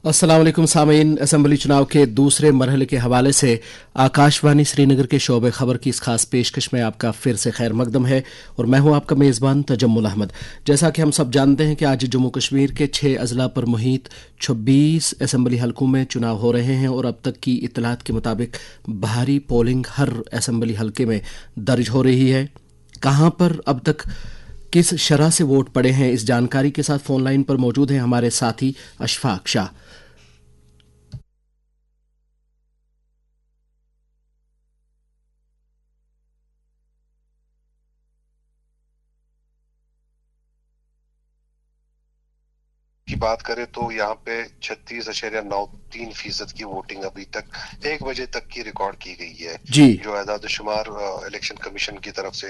अस्सलाम वालेकुम सामीन। असम्बली चुनाव के दूसरे मरहले के हवाले से आकाशवाणी श्रीनगर के शोबे खबर की इस खास पेशकश में आपका फिर से खैर मकदम है और मैं हूं आपका मेज़बान तजम्मुल अहमद। जैसा कि हम सब जानते हैं कि आज जम्मू कश्मीर के 6 अजला पर मुहित 26 असम्बली हलकों में चुनाव हो रहे हैं और अब तक की इत्तलात के मुताबिक भारी पोलिंग हर असम्बली हलके में दर्ज हो रही है। कहाँ पर अब तक किस शरह से वोट पड़े हैं, इस जानकारी के साथ फोन लाइन पर मौजूद हैं हमारे साथी अशफाक शाह। की बात करें तो यहाँ पे 36.93% की वोटिंग अभी तक 1 बजे तक की रिकॉर्ड की गई है जी जो आज़ाद शुमार इलेक्शन कमीशन की तरफ से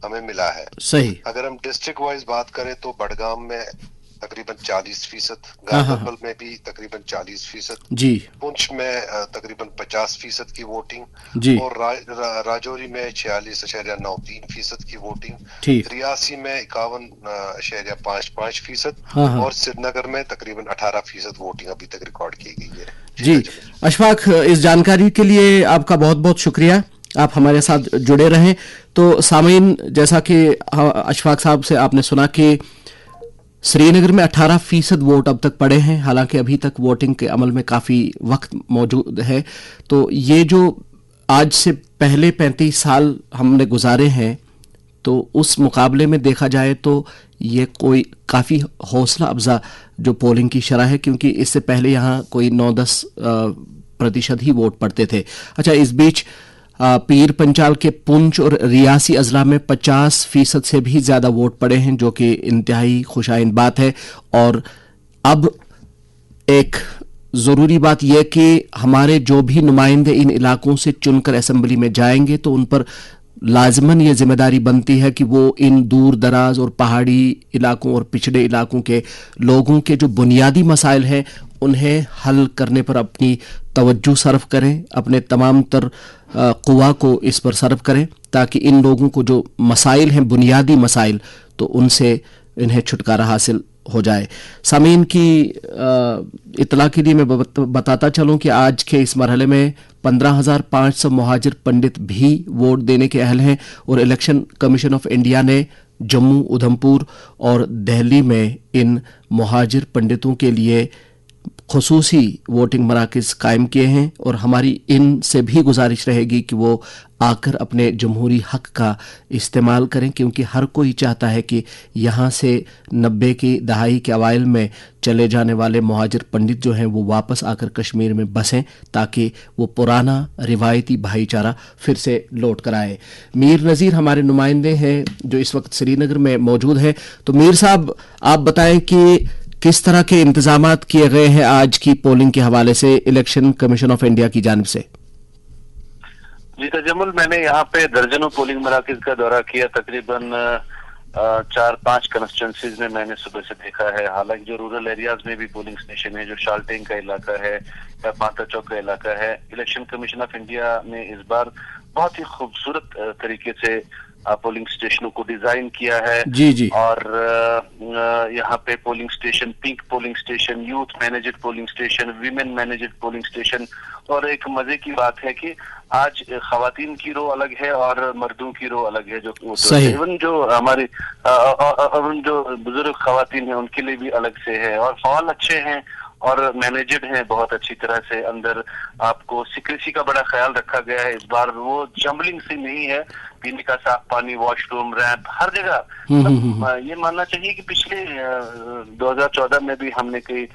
हमें मिला है। सही। अगर हम डिस्ट्रिक्ट वाइज बात करें तो बडगाम में तकरीबन 40%, हाँ हाँ गांधरबल में भी तकरीबन 40%, जी पुंछ में तकरीबन 50% की वोटिंग जी और राजौरी में 46.93% की वोटिंग, ठीक। रियासी में 51.55% हाँ हाँ और श्रीनगर में तकरीबन 18% वोटिंग अभी तक रिकॉर्ड की गई है। जी अशफाक, इस जानकारी के लिए आपका बहुत बहुत शुक्रिया। आप हमारे साथ जुड़े रहें। तो सामीन, जैसा कि अशफाक साहब से आपने सुना कि श्रीनगर में 18% वोट अब तक पड़े हैं, हालांकि अभी तक वोटिंग के अमल में काफ़ी वक्त मौजूद है। तो ये जो आज से पहले 35 साल हमने गुजारे हैं, तो उस मुकाबले में देखा जाए तो ये कोई काफ़ी हौसला अफजा जो पोलिंग की शरह है, क्योंकि इससे पहले यहाँ कोई 9-10 प्रतिशत ही वोट पड़ते थे। अच्छा, इस बीच पीर पंचाल के पुंछ और रियासी अजला में 50% से भी ज़्यादा वोट पड़े हैं, जो कि इंतहाई खुशाइन बात है। और अब एक ज़रूरी बात यह कि हमारे जो भी नुमाइंदे इन इलाकों से चुनकर असम्बली में जाएंगे तो उन पर लाजमन ये जिम्मेदारी बनती है कि वो इन दूर दराज और पहाड़ी इलाकों और पिछड़े इलाकों के लोगों के जो बुनियादी मसाइल हैं उन्हें हल करने पर अपनी तवज्जो सर्व करें, अपने तमाम तर कुवा को इस पर सर्व करें, ताकि इन लोगों को जो मसाइल हैं, बुनियादी मसाइल, तो उनसे इन्हें छुटकारा हासिल हो जाए। सामीन की इतला के लिए मैं बताता चलूं कि आज के इस मरहले में 15,500 मुहाजिर पंडित भी वोट देने के अहल हैं और इलेक्शन कमीशन ऑफ इंडिया ने जम्मू, उधमपुर और दिल्ली में इन मुहाजिर पंडितों के लिए खुसूसी वोटिंग मराकज़ कायम किए हैं और हमारी इनसे भी गुजारिश रहेगी कि वो आकर अपने जमहूरी हक का इस्तेमाल करें, क्योंकि हर कोई चाहता है कि यहाँ से 90 की दहाई के अवाइल में चले जाने वाले मुहाजिर पंडित जो हैं वो वापस आकर कश्मीर में बसें, ताकि वो पुराना रिवायती भाईचारा फिर से लौट कर आए। मीर नज़ीर हमारे नुमाइंदे हैं जो इस वक्त श्रीनगर में मौजूद हैं। तो मीर साहब, आप बताएं कि किस तरह के इंतजामात किए गए हैं आज की पोलिंग के हवाले से इलेक्शन कमीशन ऑफ इंडिया की जानिब से। जी तजम्मुल, मैंने यहाँ पे दर्जनों पोलिंग मराकज का दौरा किया। तकरीबन 4-5 कंस्टिट्यूंसीज में मैंने सुबह से देखा है। हालांकि जो रूरल एरियाज में भी पोलिंग स्टेशन है, जो शाल्टेंग का इलाका है या पाता चौक का इलाका है, इलेक्शन कमीशन ऑफ इंडिया ने इस बार बहुत ही खूबसूरत तरीके से पोलिंग स्टेशनों को डिजाइन किया है। जी जी। और यहाँ पे polling station, pink polling station, youth managed polling station, women managed polling station. और एक मजे की बात है कि आज खवातीन की रो अलग है और मर्दों की रो अलग है। जो इवन जो हमारी जो बुजुर्ग खवातीन है उनके लिए भी अलग से है और हॉल अच्छे हैं और मैनेज्ड हैं बहुत अच्छी तरह से। अंदर आपको सिक्रेसी का बड़ा ख्याल रखा गया है। इस बार वो जंबलिंग से नहीं है, पीने का साफ पानी, वॉशरूम, रैंप, हर जगह। ये मानना चाहिए कि पिछले 2014 में भी हमने कई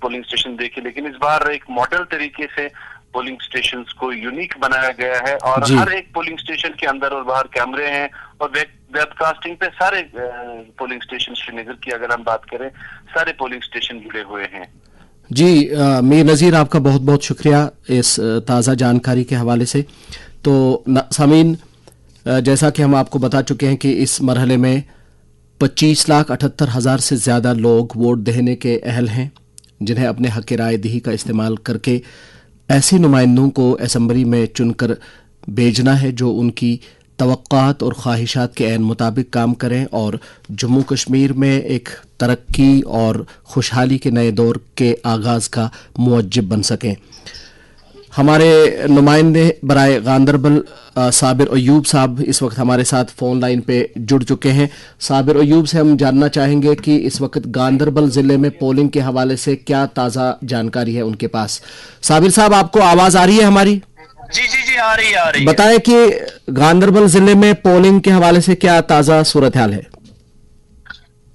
पोलिंग स्टेशन देखे, लेकिन इस बार एक मॉडल तरीके से पोलिंग स्टेशंस को यूनिक बनाया गया है और हर एक पोलिंग स्टेशन के अंदर और बाहर कैमरे हैं और वेबकास्टिंग पे सारे पोलिंग स्टेशन श्रीनगर की अगर हम बात करें, सारे पोलिंग स्टेशन जुड़े हुए हैं। जी मीर नज़ीर, आपका बहुत बहुत शुक्रिया इस ताज़ा जानकारी के हवाले से। तो सामीन, जैसा कि हम आपको बता चुके हैं कि इस मरहले में 25,78,000 से ज़्यादा लोग वोट देने के अहल हैं, जिन्हें अपने हक़ राय दही का इस्तेमाल करके ऐसे नुमाइंदों को असम्बली में चुनकर भेजना है जो उनकी توقعات اور خواہشات کے عین مطابق کام کریں اور جموں کشمیر میں ایک ترقی اور خوشحالی کے نئے دور کے آغاز کا موجب بن سکیں. ہمارے نمائندے برائے گاندربل صابر ایوب صاحب اس وقت ہمارے ساتھ فون لائن پہ جڑ چکے ہیں. صابر ایوب سے ہم جاننا چاہیں گے کہ اس وقت گاندربل ضلع میں پولنگ کے حوالے سے کیا تازہ جانکاری ہے ان کے پاس. صابر صاحب آپ کو آواز آ رہی ہے ہماری؟ جی آ رہی ہے. بتائیں کہ گاندربل ضلع میں پولنگ کے حوالے سے کیا تازہ صورتحال ہے؟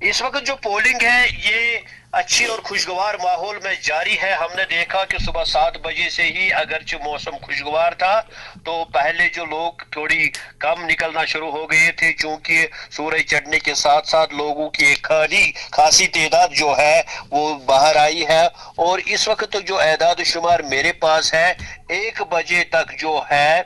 اس وقت جو پولنگ ہے یہ اچھی اور خوشگوار ماحول میں جاری ہے. ہم نے دیکھا کہ صبح 7 بجے سے ہی اگرچہ موسم خوشگوار تھا تو پہلے جو لوگ تھوڑی کم نکلنا شروع ہو گئے تھے چونکہ سورج چڑھنے کے ساتھ ساتھ لوگوں کی ایک خاصی تعداد جو ہے وہ باہر آئی ہے. اور اس وقت جو اعداد و شمار میرے پاس ہے 1 بجے تک جو ہے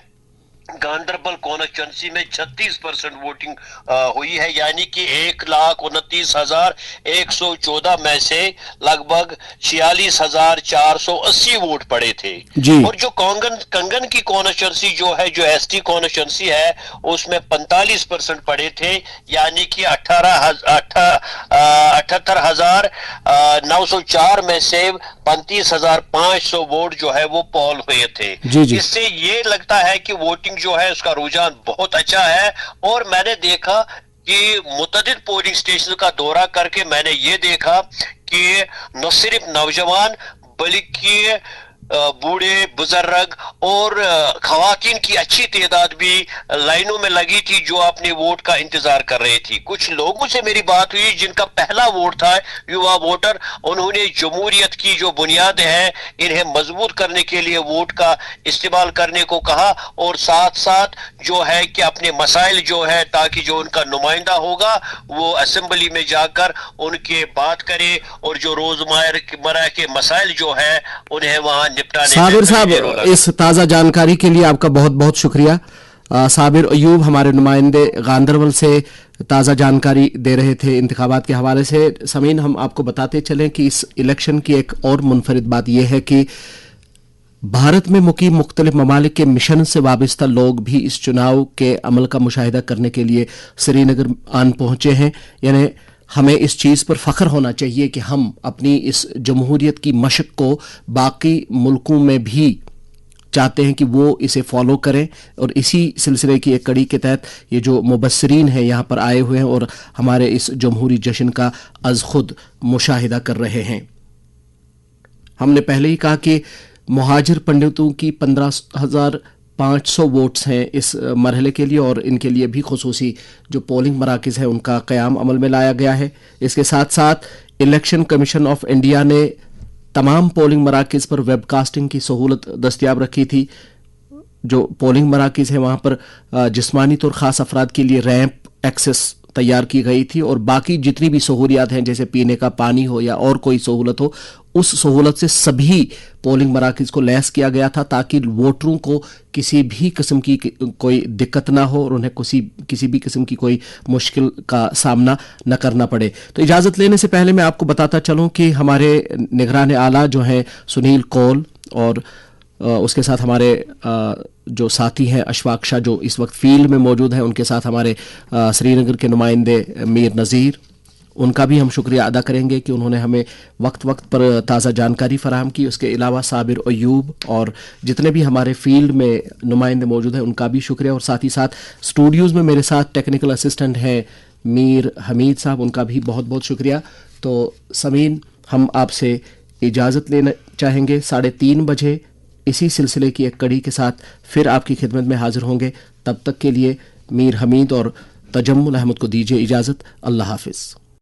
گاندربل کانسٹیچوئنسی میں 36% ووٹنگ ہوئی ہے، یعنی کہ 1,29,114 میں سے لگ بھگ 46,480 ووٹ پڑے تھے جی. اور جو کنگن کی کانسٹیچوئنسی جو ہے جو ایس ٹی کانسٹیچوئنسی ہے اس میں 45% پڑے تھے، یعنی کہ 78,904 میں سے 35,500 ووٹ جو ہے وہ پول ہوئے تھے. اس سے یہ لگتا ہے کہ ووٹنگ جو ہے اس کا رجحان بہت اچھا ہے. اور میں نے دیکھا کہ متعدد پولنگ اسٹیشن کا دورہ کر کے میں نے یہ دیکھا کہ نہ صرف نوجوان بلکہ بوڑھے بزرگ اور خواتین کی اچھی تعداد بھی لائنوں میں لگی تھی جو اپنے ووٹ کا انتظار کر رہی تھی. کچھ لوگوں سے میری بات ہوئی جن کا پہلا ووٹ تھا، یووا ووٹر، انہوں نے جمہوریت کی جو بنیاد ہے انہیں مضبوط کرنے کے لیے ووٹ کا استعمال کرنے کو کہا اور ساتھ ساتھ جو ہے کہ اپنے مسائل جو ہے تاکہ جو ان کا نمائندہ ہوگا وہ اسمبلی میں جا کر ان کے بات کرے اور جو روزمرہ کے مسائل جو ہے انہیں وہاں صابر صاحب اس تازہ جانکاری کے لیے آپ کا بہت بہت شکریہ. صابر ایوب ہمارے نمائندے گاندربل سے تازہ جانکاری دے رہے تھے انتخابات کے حوالے سے. سامعین، ہم آپ کو بتاتے چلیں کہ اس الیکشن کی ایک اور منفرد بات یہ ہے کہ بھارت میں مقیم مختلف ممالک کے مشن سے وابستہ لوگ بھی اس چناؤ کے عمل کا مشاہدہ کرنے کے لیے سری نگر آن پہنچے ہیں. یعنی ہمیں اس چیز پر فخر ہونا چاہیے کہ ہم اپنی اس جمہوریت کی مشق کو باقی ملکوں میں بھی چاہتے ہیں کہ وہ اسے فالو کریں، اور اسی سلسلے کی ایک کڑی کے تحت یہ جو مبصرین ہیں یہاں پر آئے ہوئے ہیں اور ہمارے اس جمہوری جشن کا از خود مشاہدہ کر رہے ہیں. ہم نے پہلے ہی کہا کہ مہاجر پنڈتوں کی 15,500 ووٹس ہیں اس مرحلے کے لیے اور ان کے لیے بھی خصوصی جو پولنگ مراکز ہیں ان کا قیام عمل میں لایا گیا ہے. اس کے ساتھ ساتھ الیکشن کمیشن آف انڈیا نے تمام پولنگ مراکز پر ویب کاسٹنگ کی سہولت دستیاب رکھی تھی. جو پولنگ مراکز ہیں وہاں پر جسمانی طور خاص افراد کے لیے ریمپ ایکسس تیار کی گئی تھی اور باقی جتنی بھی سہولیات ہیں جیسے پینے کا پانی ہو یا اور کوئی سہولت ہو اس سہولت سے سبھی پولنگ مراکز کو لیس کیا گیا تھا تاکہ ووٹروں کو کسی بھی قسم کی کوئی دقت نہ ہو اور انہیں کسی بھی قسم کی کوئی مشکل کا سامنا نہ کرنا پڑے. تو اجازت لینے سے پہلے میں آپ کو بتاتا چلوں کہ ہمارے نگران اعلیٰ جو ہیں سنیل کول اور اس کے ساتھ ہمارے جو ساتھی ہیں اشفاق شاہ جو اس وقت فیلڈ میں موجود ہیں، ان کے ساتھ ہمارے سری نگر کے نمائندے میر نذیر، ان کا بھی ہم شکریہ ادا کریں گے کہ انہوں نے ہمیں وقت پر تازہ جانکاری فراہم کی. اس کے علاوہ صابر ایوب اور جتنے بھی ہمارے فیلڈ میں نمائندے موجود ہیں ان کا بھی شکریہ، اور ساتھ ہی ساتھ اسٹوڈیوز میں میرے ساتھ ٹیکنیکل اسسٹنٹ ہیں میر حمید صاحب، ان کا بھی بہت بہت شکریہ. تو سامعین، ہم آپ سے اجازت لینا چاہیں گے. 3:30 بجے اسی سلسلے کی ایک کڑی کے ساتھ پھر آپ کی خدمت میں حاضر ہوں گے. تب تک کے لیے میر حمید اور تجمل احمد کو دیجیے اجازت. اللہ حافظ.